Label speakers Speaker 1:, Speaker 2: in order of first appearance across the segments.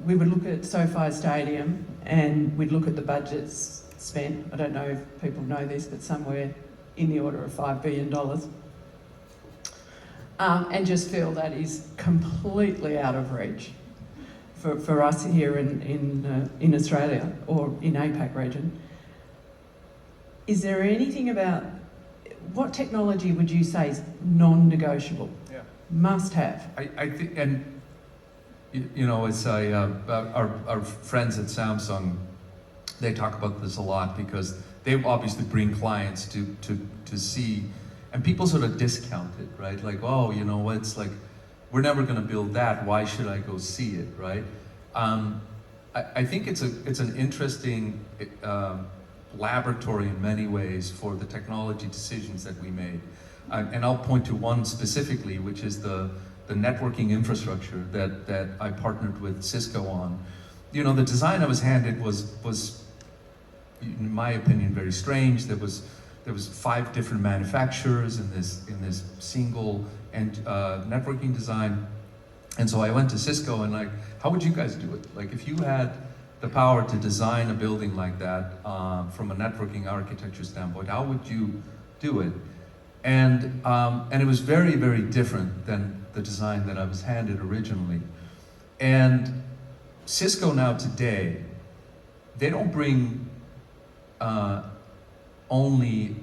Speaker 1: we would look at SoFi Stadium and we'd look at the budgets spent. I don't know if people know this, but somewhere in the order of $5 billion. And just feel that is completely out of reach for us here in Australia or in APAC region. Is there anything about, what technology would you say is non-negotiable?
Speaker 2: Yeah.
Speaker 1: Must have?
Speaker 2: I think, and you know, it's our friends at Samsung, they talk about this a lot because they obviously bring clients to see, and people sort of discount it, right? Like, oh, you know, it's like, we're never going to build that. Why should I go see it, right? I think it's an interesting laboratory in many ways for the technology decisions that we made. And I'll point to one specifically, which is the networking infrastructure that I partnered with Cisco on. You know, the design I was handed was, in my opinion, very strange. There was 5 different manufacturers in this single networking design. And so I went to Cisco and like, how would you guys do it? Like, if you had the power to design a building like that from a networking architecture standpoint, how would you do it? And it was very, very different than the design that I was handed originally. And Cisco now today, they don't bring only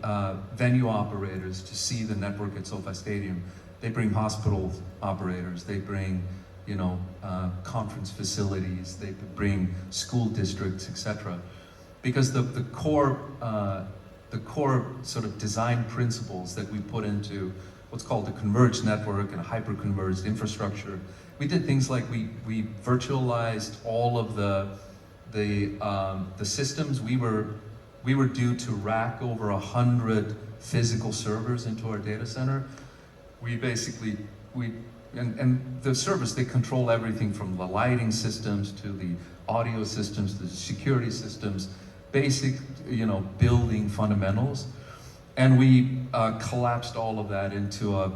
Speaker 2: venue operators to see the network at SoFi Stadium. They bring hospital operators, they bring, you know, conference facilities, they bring school districts, etc. Because the core sort of design principles that we put into what's called a converged network and a hyper-converged infrastructure, we did things like we virtualized all of the systems. We were due to rack over 100 physical servers into our data center. We basically, and the servers, they control everything from the lighting systems to the audio systems, to the security systems, basic, you know, building fundamentals. And we collapsed all of that into a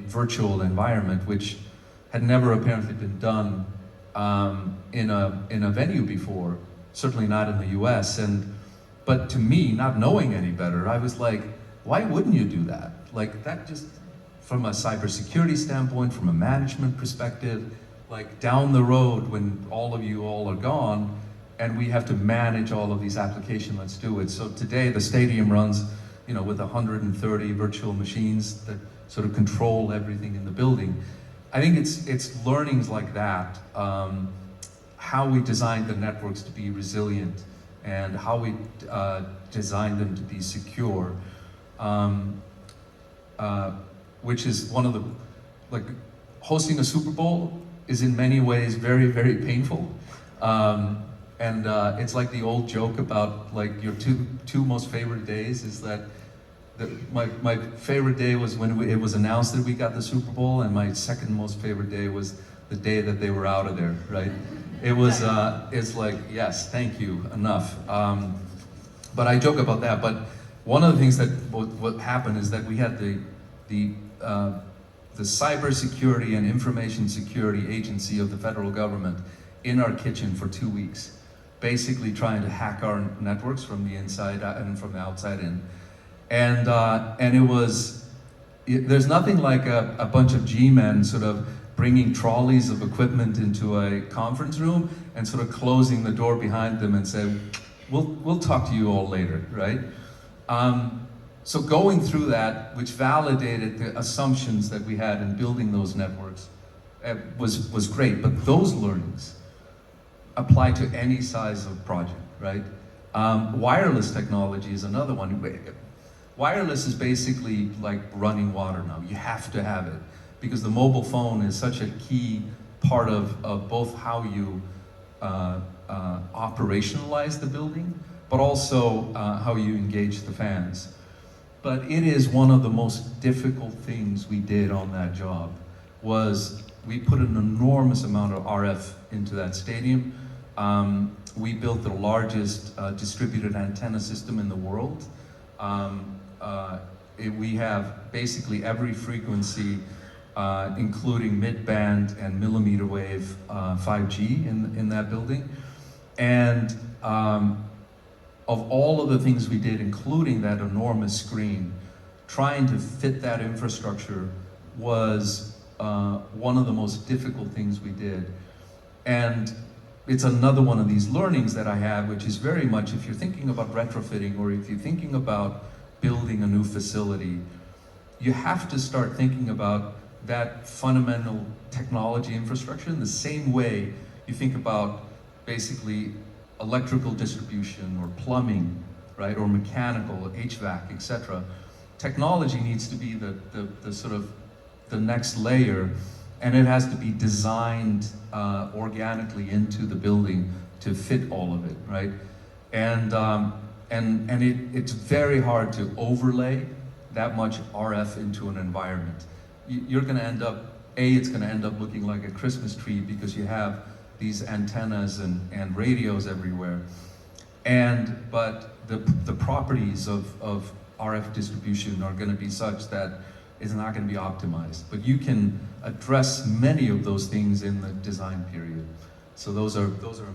Speaker 2: virtual environment, which had never apparently been done in a venue before, certainly not in the US. But to me, not knowing any better, I was like, why wouldn't you do that? Like, that just, from a cybersecurity standpoint, from a management perspective, like down the road when all of you are gone and we have to manage all of these applications, let's do it. So today the stadium runs, you know, with 130 virtual machines that sort of control everything in the building. I think it's learnings like that, how we designed the networks to be resilient and how we designed them to be secure. Which is one of the, like, hosting a Super Bowl is in many ways very, very painful. It's like the old joke about like your two most favorite days is that my favorite day was when it was announced that we got the Super Bowl, and my second most favorite day was the day that they were out of there, right? It was, it's like, yes, thank you, enough. But I joke about that, but one of the things that what happened is that we had the Cybersecurity and Information Security Agency of the federal government in our kitchen for 2 weeks, basically trying to hack our networks from the inside and from the outside in. And it was, there's nothing like a bunch of G-men sort of bringing trolleys of equipment into a conference room and sort of closing the door behind them and say, we'll talk to you all later, right? So going through that, which validated the assumptions that we had in building those networks, was great. But those learnings apply to any size of project, right? Wireless technology is another one. Wireless is basically like running water now. You have to have it because the mobile phone is such a key part of both how you operationalize the building, but also how you engage the fans. But it is one of the most difficult things we did on that job, was we put an enormous amount of RF into that stadium. We built the largest distributed antenna system in the world. We have basically every frequency including mid-band and millimeter wave 5G in that building. And of all of the things we did, including that enormous screen, trying to fit that infrastructure was one of the most difficult things we did. And it's another one of these learnings that I have, which is very much, if you're thinking about retrofitting or if you're thinking about building a new facility, you have to start thinking about that fundamental technology infrastructure in the same way you think about basically electrical distribution or plumbing, right, or mechanical, HVAC, etc. Technology needs to be the sort of the next layer, and it has to be designed organically into the building to fit all of it, right? And it's very hard to overlay that much RF into an environment. You're going to end up, it's going to end up looking like a Christmas tree because you have these antennas and radios everywhere. But the properties of RF distribution are going to be such that it's not going to be optimized. But you can address many of those things in the design period. So those are important.